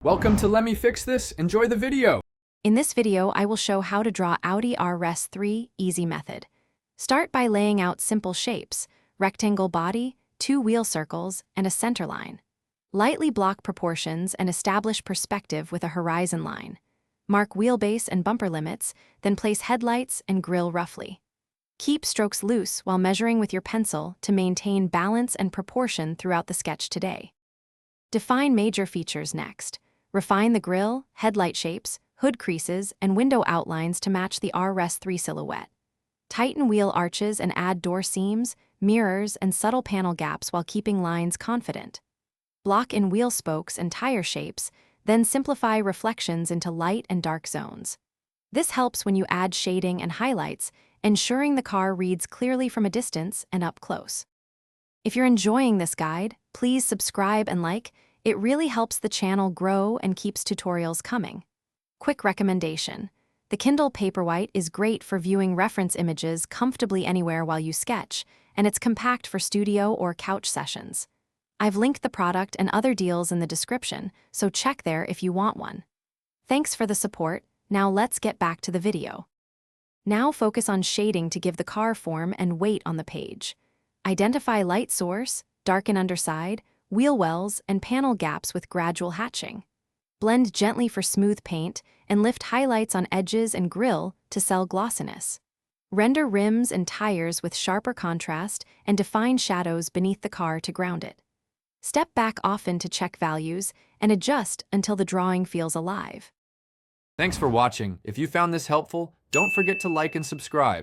Welcome to Let Me Fix This. Enjoy the video. In this video, I will show how to draw Audi RS3 easy method. Start by laying out simple shapes: rectangle body, 2 wheel circles, and a center line. Lightly block proportions and establish perspective with a horizon line. Mark wheelbase and bumper limits, then place headlights and grille roughly. Keep strokes loose while measuring with your pencil to maintain balance and proportion throughout the sketch today. Define major features next. Refine the grille, headlight shapes, hood creases, and window outlines to match the RS3 silhouette. Tighten wheel arches and add door seams, mirrors, and subtle panel gaps while keeping lines confident. Block in wheel spokes and tire shapes, then simplify reflections into light and dark zones. This helps when you add shading and highlights, ensuring the car reads clearly from a distance and up close. If you're enjoying this guide, please subscribe and like. It really helps the channel grow and keeps tutorials coming. Quick recommendation: the Kindle Paperwhite is great for viewing reference images comfortably anywhere while you sketch, and it's compact for studio or couch sessions. I've linked the product and other deals in the description, so check there if you want one. Thanks for the support. Now let's get back to the video. Now focus on shading to give the car form and weight on the page. Identify light source, darken underside, wheel wells, and panel gaps with gradual hatching. Blend gently for smooth paint and lift highlights on edges and grille to sell glossiness. Render rims and tires with sharper contrast and define shadows beneath the car to ground it. Step back often to check values and adjust until the drawing feels alive. Thanks for watching. If you found this helpful, don't forget to like and subscribe.